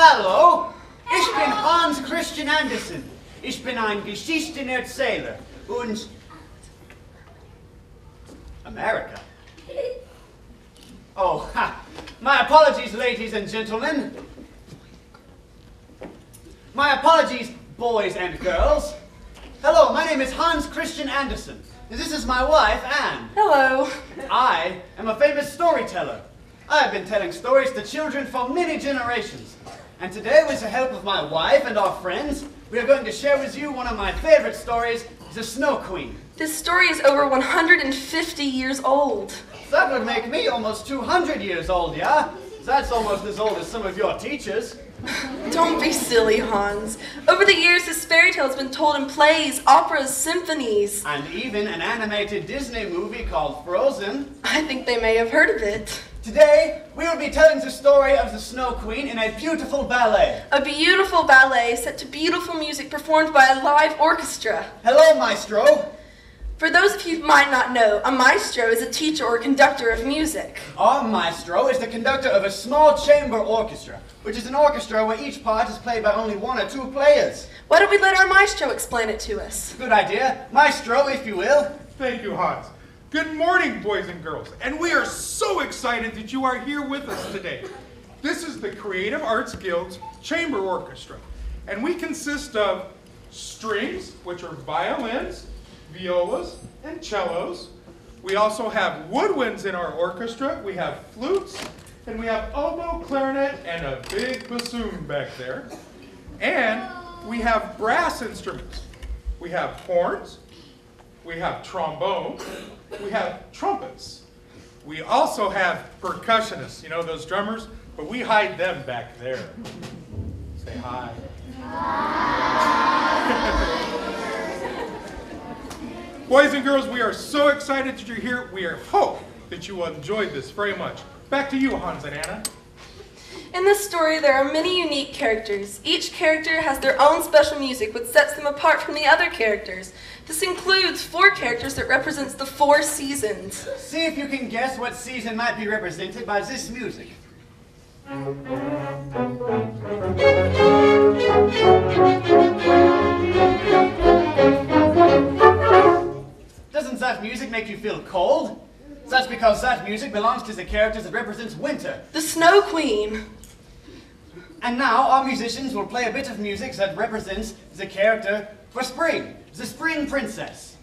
Hallo, ich bin Hans Christian Andersen. Ich bin ein Geschichtenerzähler und... America. Oh, ha. My apologies, ladies and gentlemen. My apologies, boys and girls. Hello, my name is Hans Christian Andersen. This is my wife, Anne. Hello. I am a famous storyteller. I have been telling stories to children for many generations. And today, with the help of my wife and our friends, we are going to share with you one of my favorite stories, The Snow Queen. This story is over 150 years old. That would make me almost 200 years old, yeah? That's almost as old as some of your teachers. Don't be silly, Hans. Over the years, this fairy tale has been told in plays, operas, symphonies. And even an animated Disney movie called Frozen. I think they may have heard of it. Today, we will be telling the story of the Snow Queen in a beautiful ballet. A beautiful ballet set to beautiful music performed by a live orchestra. Hello, maestro. For those of you who might not know, a maestro is a teacher or conductor of music. Our maestro is the conductor of a small chamber orchestra, which is an orchestra where each part is played by only one or two players. Why don't we let our maestro explain it to us? Good idea. Maestro, if you will. Thank you, Hans. Good morning, boys and girls, and we are so excited that you are here with us today. This is the Creative Arts Guild's Chamber Orchestra, and we consist of strings, which are violins, violas, and cellos. We also have woodwinds in our orchestra. We have flutes, and we have oboe, clarinet, and a big bassoon back there. And we have brass instruments. We have horns, we have trombone, we have trumpets. We also have percussionists, you know, those drummers, but we hide them back there. Say hi. Boys and girls, we are so excited that you're here. We hope that you will enjoy this very much. Back to you, Hans and Anna. In this story, there are many unique characters. Each character has their own special music, which sets them apart from the other characters. This includes 4 characters that represents the 4 seasons. See if you can guess what season might be represented by this music. Doesn't that music make you feel cold? That's because that music belongs to the characters that represents winter. The Snow Queen. And now our musicians will play a bit of music that represents the character for spring, the Spring Princess.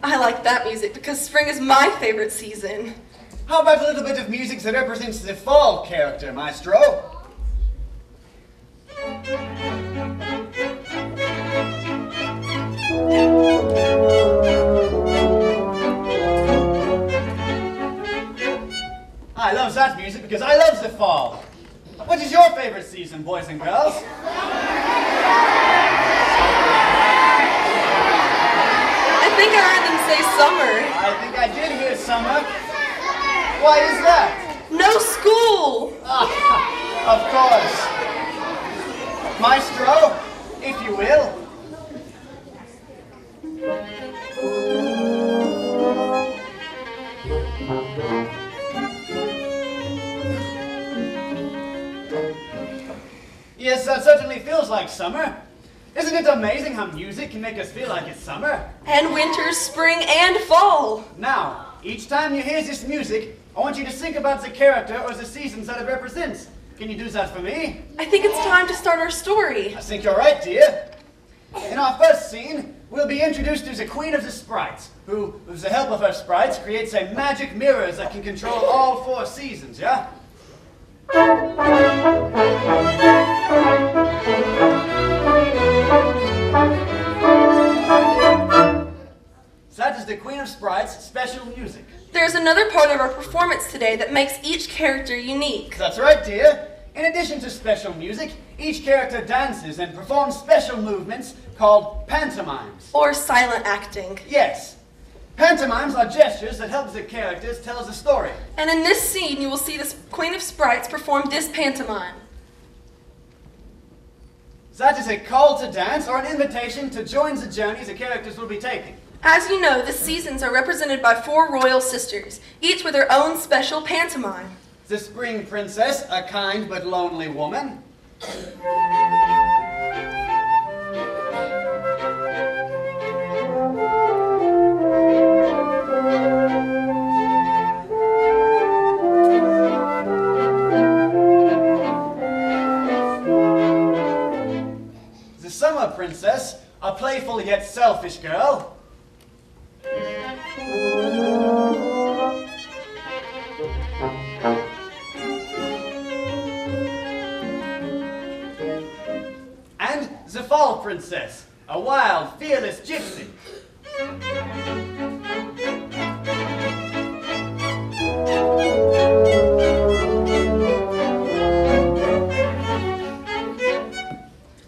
I like that music because spring is my favorite season. How about a little bit of music that represents the fall character, maestro? I love that music because I love the fall. What is your favorite season, boys and girls? I think I heard them say summer. I think I did hear summer. Why is that? No school. Of course. Maestro, if you will. Yes, that certainly feels like summer. Isn't it amazing how music can make us feel like it's summer? And winter, spring, and fall. Now, each time you hear this music, I want you to think about the character or the seasons that it represents. Can you do that for me? I think it's time to start our story. I think you're right, dear. In our first scene, we'll be introduced to the Queen of the Sprites, who, with the help of her sprites, creates a magic mirror that can control all 4 seasons, yeah? That is the Queen of Sprites' special music. There's another part of our performance today that makes each character unique. That's right, dear. In addition to special music, each character dances and performs special movements called pantomimes. Or silent acting. Yes. Pantomimes are gestures that help the characters tell the story. And in this scene, you will see the Queen of Sprites perform this pantomime. That is a call to dance or an invitation to join the journeys the characters will be taking. As you know, the seasons are represented by 4 royal sisters, each with their own special pantomime. The Spring Princess, a kind but lonely woman. The Summer Princess, a playful yet selfish girl. And the Fall Princess, a wild, fearless gypsy.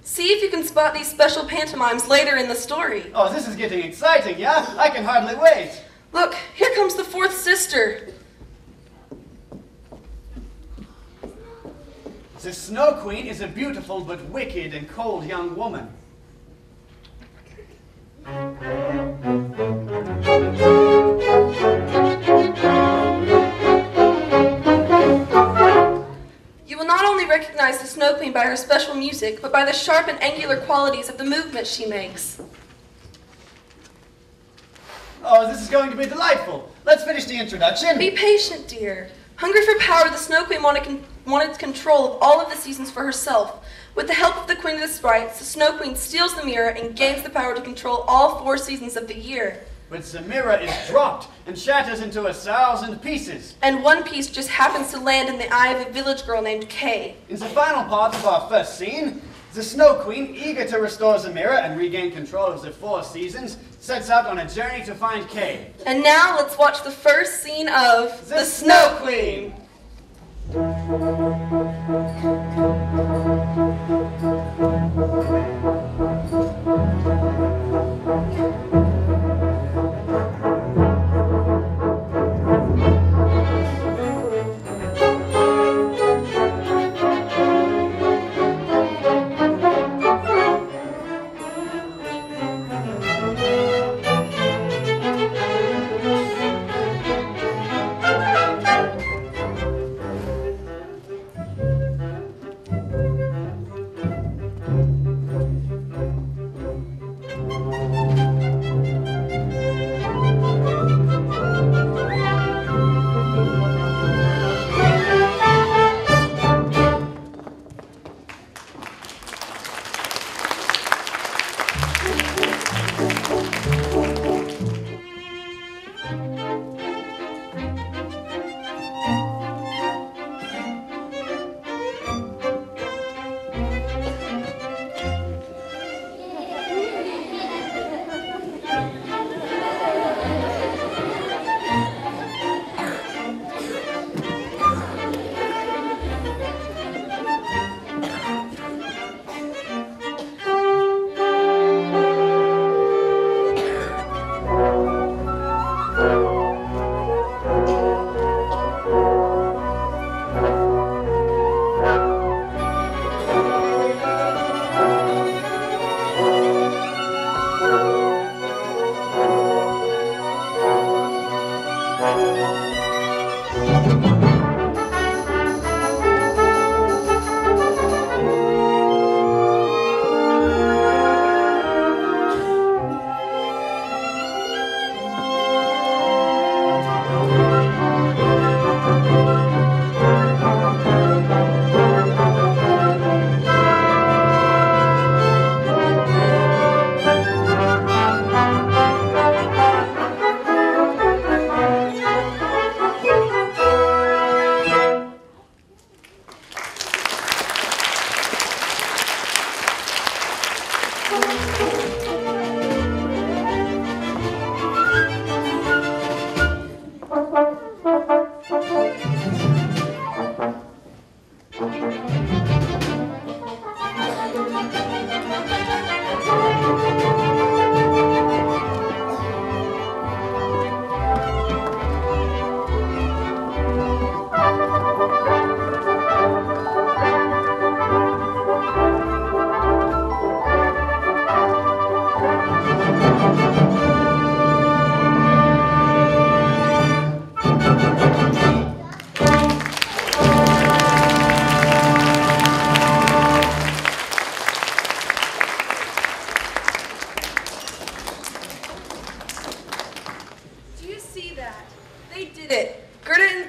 See if you can spot these special pantomimes later in the story. Oh, this is getting exciting, yeah? I can hardly wait. Look, here comes the 4th sister. The Snow Queen is a beautiful but wicked and cold young woman. You will not only recognize the Snow Queen by her special music, but by the sharp and angular qualities of the movements she makes. Oh, this is going to be delightful. Let's finish the introduction. Be patient, dear. Hungry for power, the Snow Queen wanted control of all of the seasons for herself. With the help of the Queen of the Sprites, the Snow Queen steals the mirror and gains the power to control all 4 seasons of the year. But the mirror is dropped and shatters into 1,000 pieces. And one piece just happens to land in the eye of a village girl named Kay. In the final part of our first scene, the Snow Queen, eager to restore the mirror and regain control of the 4 seasons, sets out on a journey to find Kay. And now let's watch the first scene of The Snow Queen!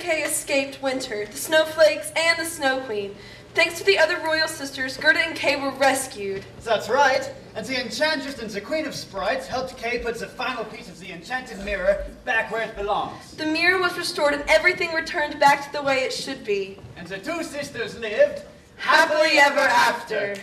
Kay escaped winter, the snowflakes, and the Snow Queen. Thanks to the other royal sisters, Gerda and Kay were rescued. That's right. And the Enchantress and the Queen of Sprites helped Kay put the final piece of the enchanted mirror back where it belongs. The mirror was restored and everything returned back to the way it should be. And the two sisters lived Happily ever after.